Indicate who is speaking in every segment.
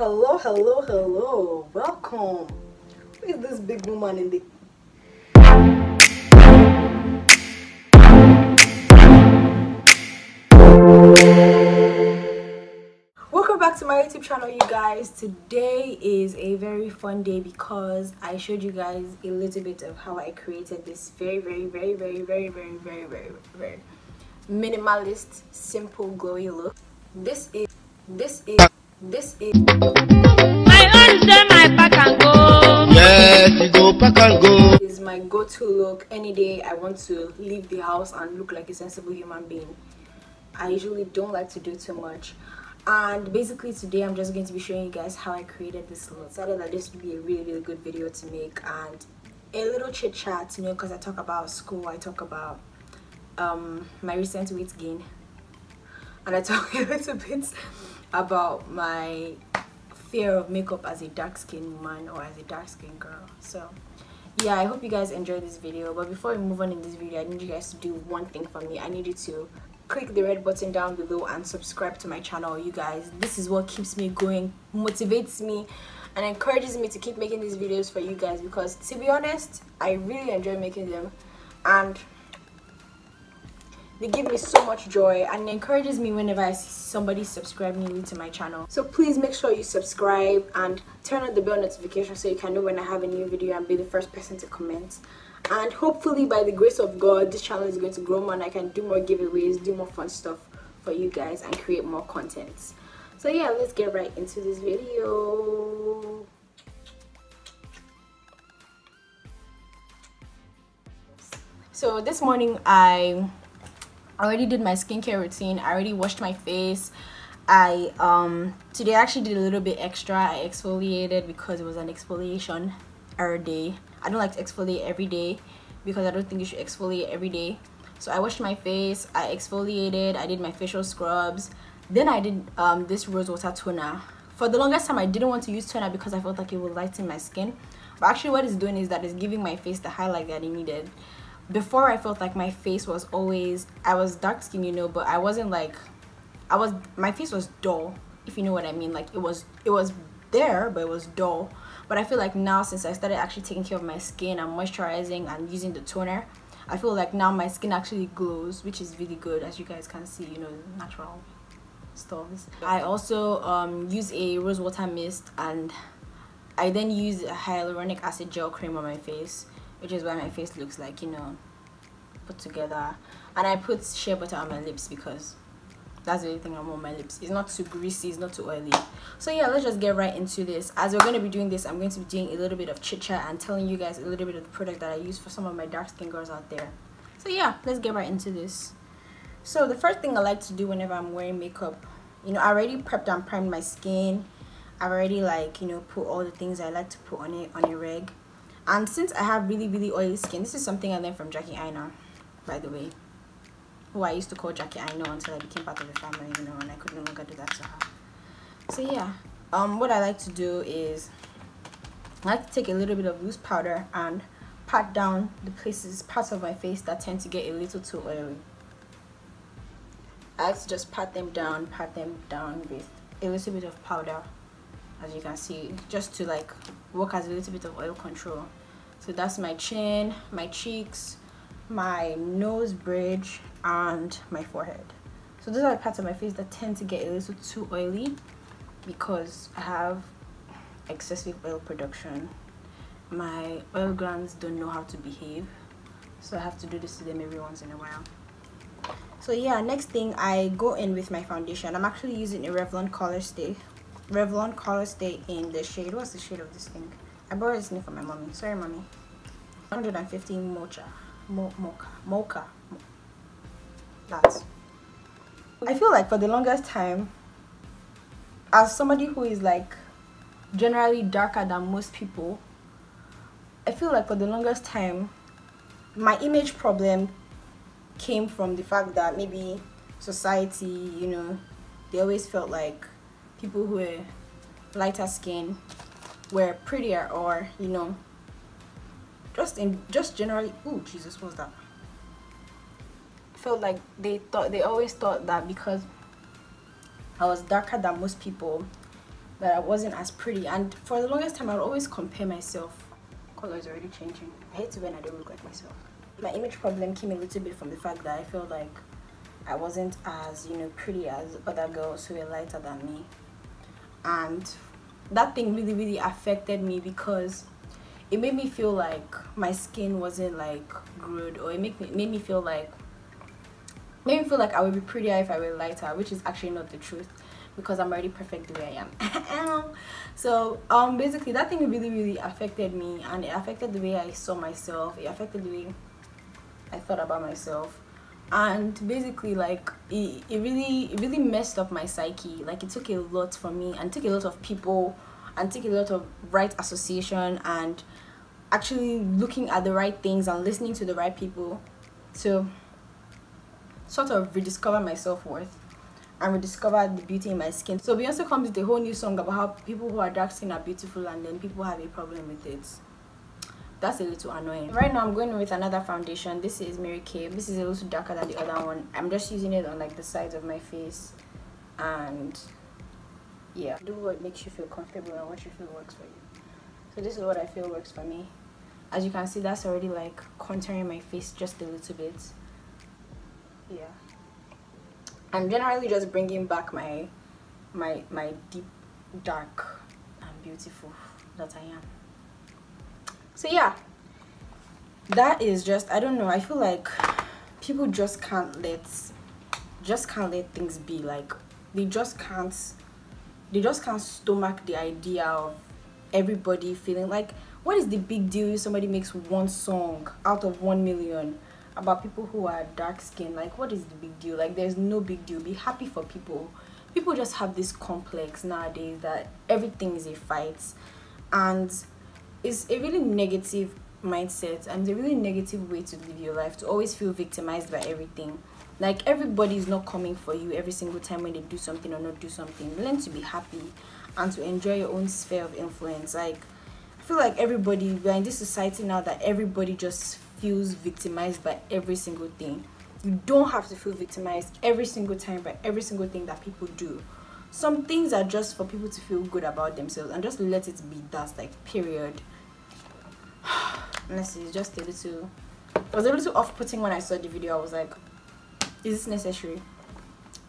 Speaker 1: Hello, hello, hello. Welcome. Who is this big woman in the... Welcome back to my YouTube channel, you guys. Today is a very fun day because I showed you guys a little bit of how I created this very minimalist, simple, glowy look. This is
Speaker 2: my own say my pack and go.
Speaker 3: Yes, you go pack and go.
Speaker 1: Is my go-to look any day I want to leave the house and look like a sensible human being. I usually don't like to do too much, and basically today I'm just going to be showing you guys how I created this look. I decided that this would be a really good video to make and a little chit chat, you know, because I talk about school, I talk about my recent weight gain, and I talk a little bit about my fear of makeup as a dark-skinned woman or as a dark-skinned girl. So yeah, I hope you guys enjoyed this video, but before we move on in this video, I need you guys to do one thing for me. I need you to click the red button down below and subscribe to my channel. You guys, this is what keeps me going, motivates me and encourages me to keep making these videos for you guys, because to be honest, I really enjoy making them and they give me so much joy and it encourages me whenever I see somebody subscribe newly to my channel. So please make sure you subscribe and turn on the bell notification so you can know when I have a new video and be the first person to comment. And hopefully by the grace of God, this channel is going to grow more and I can do more giveaways, do more fun stuff for you guys and create more content. So yeah, let's get right into this video. So this morning I already did my skincare routine. I already washed my face. Today I actually did a little bit extra. I exfoliated because it was an exfoliation day. I don't like to exfoliate every day because I don't think you should exfoliate every day. So I washed my face, I exfoliated, I did my facial scrubs, then I did this rose water toner. For the longest time I didn't want to use toner because I felt like it would lighten my skin, but actually what it's doing is that it's giving my face the highlight that it needed. Before I felt like my face was always, I was dark skinned, you know, but I wasn't like, my face was dull, if you know what I mean. Like it was there, but it was dull. But I feel like now, since I started actually taking care of my skin and moisturizing and using the toner, I feel like now my skin actually glows, which is really good, as you guys can see, you know, natural stuffs. I also use a rose water mist and I then use a hyaluronic acid gel cream on my face, which is why my face looks like, you know, put together. And I put shea butter on my lips because that's the only thing I want on my lips. It's not too greasy, it's not too oily. So yeah, let's just get right into this. As we're going to be doing this, I'm going to be doing a little bit of chit chat and telling you guys a little bit of the product that I use for some of my dark skin girls out there. So yeah, let's get right into this. So the first thing I like to do whenever I'm wearing makeup, you know, I already prepped and primed my skin. I've already, like, you know, put all the things I like to put on it on a reg. And since I have really oily skin, this is something I learned from Jackie Aina, by the way, who I used to call Jackie Aina until I became part of the family, you know, and I could no longer do that to her. So yeah, what I like to do is I like to take a little bit of loose powder and pat down the parts of my face that tend to get a little too oily. I like to just pat them down with a little bit of powder, as you can see, just to like work as a little bit of oil control. So that's my chin, my cheeks, my nose bridge and my forehead. So those are the parts of my face that tend to get a little too oily because I have excessive oil production. My oil glands don't know how to behave, so I have to do this to them every once in a while. So yeah, next thing, I go in with my foundation. I'm actually using a Revlon Color Stay in the shade, what's the shade of this thing? I borrowed this name from my mommy, sorry mommy. 115 mocha. That's, I feel like for the longest time, as somebody who is like generally darker than most people, I feel like for the longest time my image problem came from the fact that maybe society, you know, they always felt like people who were lighter skin were prettier, or, you know, just generally, oh Jesus, what's that? Felt like they always thought that because I was darker than most people, that I wasn't as pretty. And for the longest time, I would always compare myself. Color is already changing. I hate it when I don't look like myself. My image problem came a little bit from the fact that I felt like I wasn't as, you know, pretty as other girls who were lighter than me. And that thing really affected me because it made me feel like my skin wasn't like good, or it made me feel like I would be prettier if I were lighter, which is actually not the truth, because I'm already perfect the way I am. So basically that thing really affected me, and it affected the way I saw myself. It affected the way I thought about myself, and basically like it really messed up my psyche. Like it took a lot from me, and took a lot of people, and took a lot of right association, and actually looking at the right things and listening to the right people to sort of rediscover my self-worth and rediscover the beauty in my skin. So Beyonce comes with a whole new song about how people who are dark skin are beautiful, and then people have a problem with it. That's a little annoying. Right now I'm going with another foundation. This is Mary Kay. This is a little darker than the other one. I'm just using it on like the sides of my face, and yeah, do what makes you feel comfortable and what you feel works for you. So this is what I feel works for me. As you can see, that's already like contouring my face just a little bit. Yeah, I'm generally just bringing back my deep, dark, and beautiful that I am. So yeah, that is just, I don't know, I feel like people just can't let things be. Like they just can't stomach the idea of everybody feeling like, what is the big deal if somebody makes one song out of 1 million about people who are dark skinned? Like, what is the big deal? Like, there's no big deal. Be happy for people. People just have this complex nowadays that everything is a fight, and it's a really negative mindset, and a really negative way to live your life, to always feel victimized by everything. Like, everybody is not coming for you every single time when they do something or not do something. Learn to be happy and to enjoy your own sphere of influence. Like, I feel like everybody, we're in this society now that everybody just feels victimized by every single thing. You don't have to feel victimized every single time by every single thing that people do. Some things are just for people to feel good about themselves, and just let it be. That's like, period. Honestly, it's just a little, it was a little off-putting when I saw the video. I was like, is this necessary?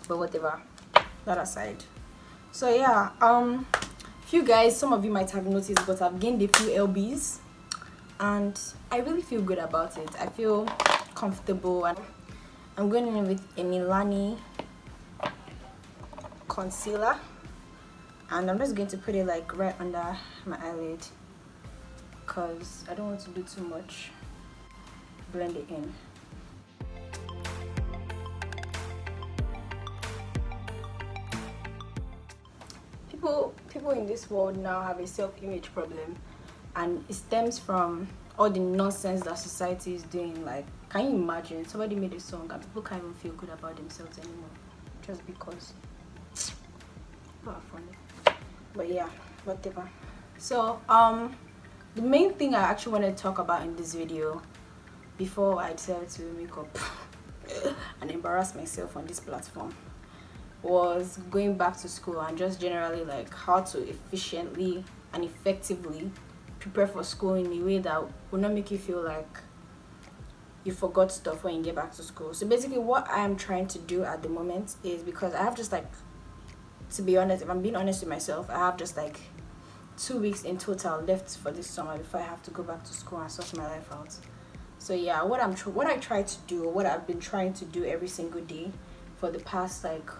Speaker 1: But whatever, that aside. So yeah, few guys, some of you might have noticed, but I've gained a few lbs, and I really feel good about it. I feel comfortable, and I'm going in with a Milani concealer, and I'm just going to put it like right under my eyelid, because I don't want to do too much. Blend it in. People in this world now have a self-image problem, and it stems from all the nonsense that society is doing. Like, can you imagine somebody made a song and people can't even feel good about themselves anymore just because people are funny? But yeah, whatever. So the main thing I actually want to talk about in this video, before I decided to make up and embarrass myself on this platform, was going back to school, and just generally like how to efficiently and effectively prepare for school in a way that will not make you feel like you forgot stuff when you get back to school. So basically what I am trying to do at the moment is, because I have just like, to be honest, if I'm being honest with myself, I have just like 2 weeks in total left for this summer before I have to go back to school and sort my life out. So yeah, what I try to do, or what I've been trying to do every single day for the past like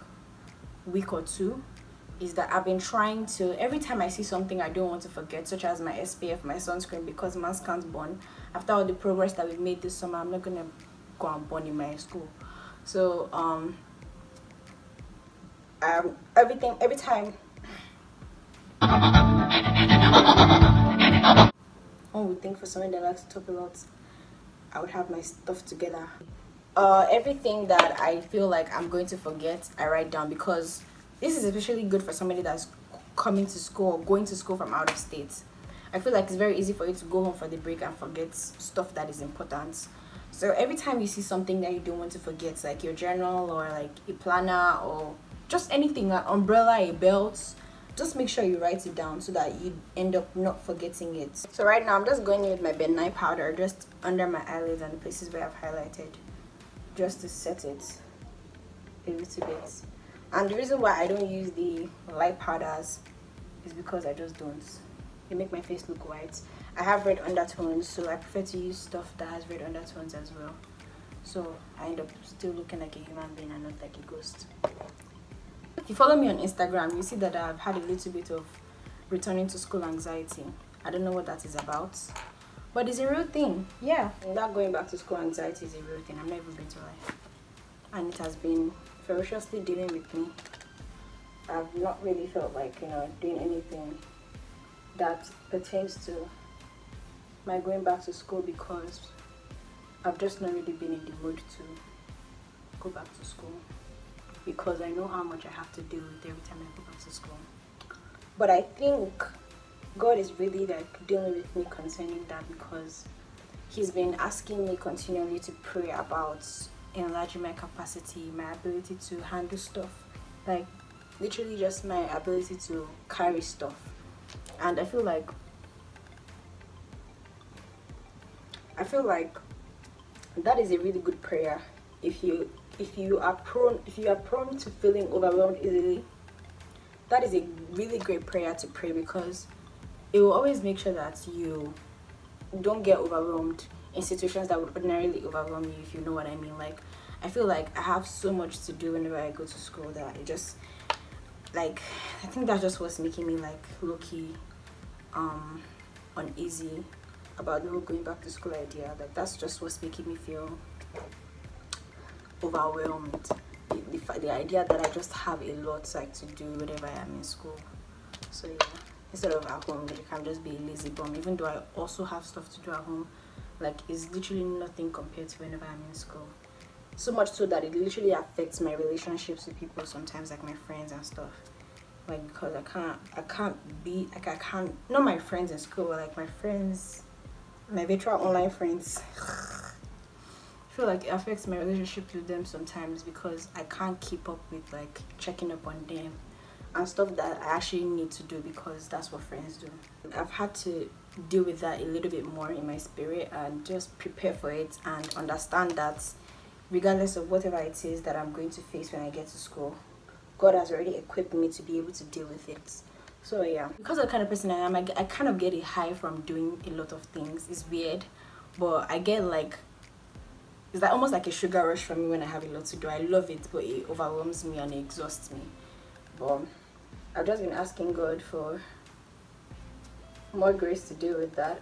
Speaker 1: week or two, is that I've been trying to, every time I see something I don't want to forget, such as my SPF, my sunscreen, because mans can't burn. After all the progress that we've made this summer, I'm not gonna go and burn in my school. So every time one would think for someone that likes to talk a lot, I would have my stuff together. Everything that I feel like I'm going to forget, I write down, because this is especially good for somebody that's coming to school or going to school from out of state. I feel like it's very easy for you to go home for the break and forget stuff that is important. So every time you see something that you don't want to forget, like your journal or like a planner or just anything, like umbrella, a belt, just make sure you write it down so that you end up not forgetting it. So right now I'm just going in with my bedtime powder just under my eyelids and the places where I've highlighted, just to set it a little bit. And the reason why I don't use the light powders is because I just don't. They make my face look white. I have red undertones, so I prefer to use stuff that has red undertones as well. So I end up still looking like a human being and not like a ghost. If you follow me on Instagram, you see that I've had a little bit of returning to school anxiety. I don't know what that is about, but it's a real thing. Yeah, that going back to school anxiety is a real thing. I'm not even going to lie. And it has been ferociously dealing with me. I've not really felt like, doing anything that pertains to my going back to school because I've just not really been in the mood to go back to school, because I know how much I have to deal with every time I go back to school. But I think God is really like dealing with me concerning that, because He's been asking me continually to pray about enlarging my capacity, my ability to handle stuff, like literally just my ability to carry stuff. And I feel like that is a really good prayer. If you are prone to feeling overwhelmed easily, that is a really great prayer to pray, because it will always make sure that you don't get overwhelmed in situations that would ordinarily overwhelm you, if you know what I mean. Like, I feel like I have so much to do whenever I go to school that it just, like, I think that's just what's making me like low-key uneasy about the whole going back to school idea. Like, that's just what's making me feel overwhelmed. The idea that I just have a lot like to do whenever I am in school. So yeah, instead of at home, like, I can just be a lazy bum, even though I also have stuff to do at home. Like, it's literally nothing compared to whenever I'm in school. So much so that it literally affects my relationships with people sometimes, like my friends and stuff. Like, because I can't be like, I can't, not my friends in school, but like my friends, my virtual online friends. I feel like it affects my relationship with them sometimes, because I can't keep up with like checking up on them and stuff that I actually need to do, because that's what friends do. I've had to deal with that a little bit more in my spirit and just prepare for it and understand that regardless of whatever it is that I'm going to face when I get to school, God has already equipped me to be able to deal with it. So yeah, because of the kind of person I am, I kind of get a high from doing a lot of things. It's weird, but I get like, it's like almost like a sugar rush for me when I have a lot to do. I love it, but it overwhelms me and it exhausts me. But I've just been asking God for more grace to deal with that,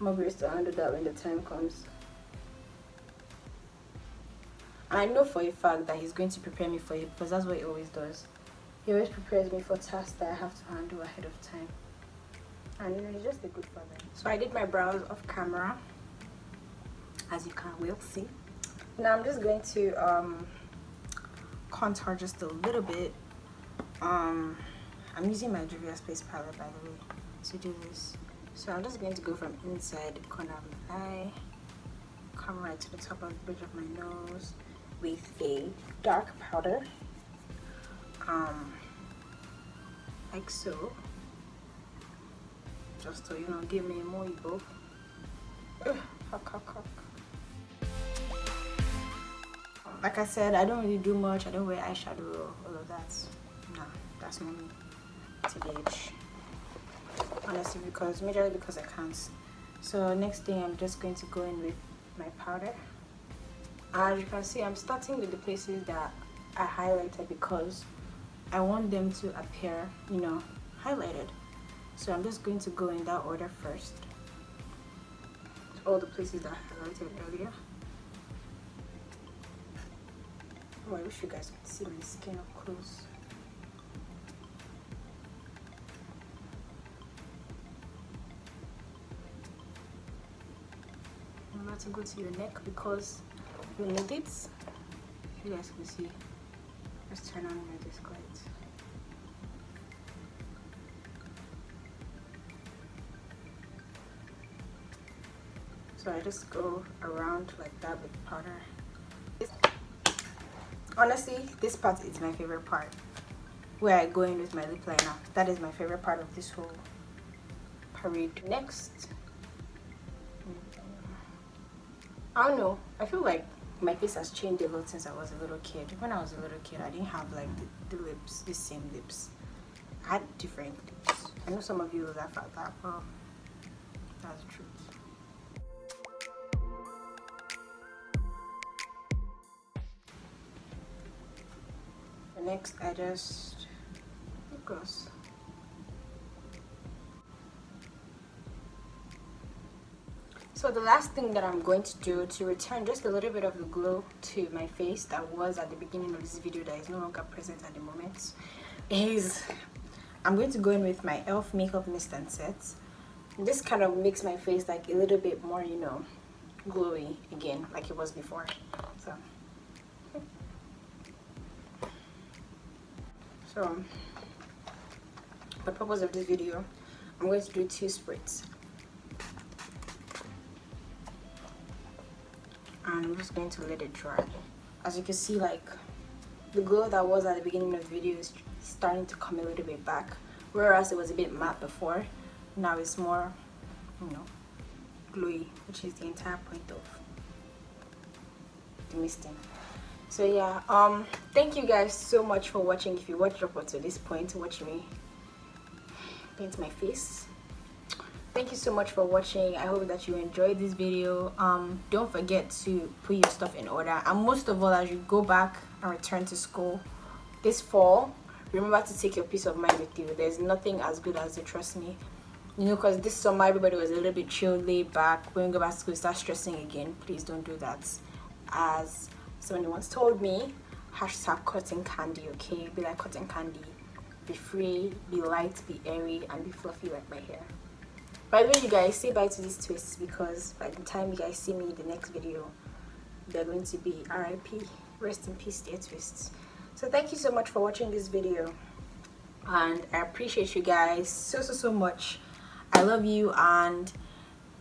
Speaker 1: more grace to handle that when the time comes. And I know for a fact that He's going to prepare me for it, because that's what He always does. He always prepares me for tasks that I have to handle ahead of time. And He's just a good father. So I did my brows off camera, as you can well see. Now I'm just going to contour just a little bit. I'm using my Juvia's Space palette, by the way, to do this. So I'm just going to go from inside the corner of my eye, come right to the top of the bridge of my nose with a dark powder, like so, just to give me more Igbo. Like I said, I don't really do much. I don't wear eyeshadow, all of that. Nah, that's not me to gauge, honestly, majorly because I can't. So next thing, I'm just going to go in with my powder. As you can see, I'm starting with the places that I highlighted because I want them to appear, highlighted. So I'm just going to go in that order first. All the places that I highlighted earlier. Oh, I wish you guys could see my skin up close. I'm about to go to your neck because you need it. You guys can see. Let's turn on my disc light. So I just go around like that with powder. Honestly, this part is my favorite part. where I go in with my lip liner. That is my favorite part of this whole parade. Next, I don't know, I feel like my face has changed a lot since I was a little kid. When I was a little kid, I didn't have like the lips, the same lips. I had different lips. I know some of you will laugh at that, but that's the truth. Next, I just lip gloss. So the last thing that I'm going to do to return just a little bit of the glow to my face that was at the beginning of this video that is no longer present at the moment is I'm going to go in with my e.l.f. makeup mist and set. This kind of makes my face like a little bit more, you know, glowy again like it was before. So for the purpose of this video, I'm going to do 2 sprays. And I'm just going to let it dry. As you can see, like the glow that was at the beginning of the video is starting to come a little bit back, whereas it was a bit matte before. Now it's more, you know, glowy, which is the entire point of the misting. So yeah, thank you guys so much for watching. If you watched up to this point, watch me paint my face. Thank you so much for watching. I hope that you enjoyed this video. Don't forget to put your stuff in order, and most of all, as you go back and return to school this fall, remember to take your peace of mind with you. There's nothing as good as it, trust me. You know, because this summer everybody was a little bit chilled, laid back. When you go back to school, start stressing again. Please don't do that. As someone once told me, hashtag cotton candy, okay? Be like cotton candy. Be free, be light, be airy, and be fluffy like my hair. By the way, you guys, say bye to these twists, because by the time you guys see me in the next video, they're going to be RIP, rest in peace, dear twists. So thank you so much for watching this video, and I appreciate you guys so much. I love you, and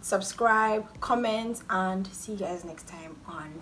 Speaker 1: subscribe, comment, and see you guys next time on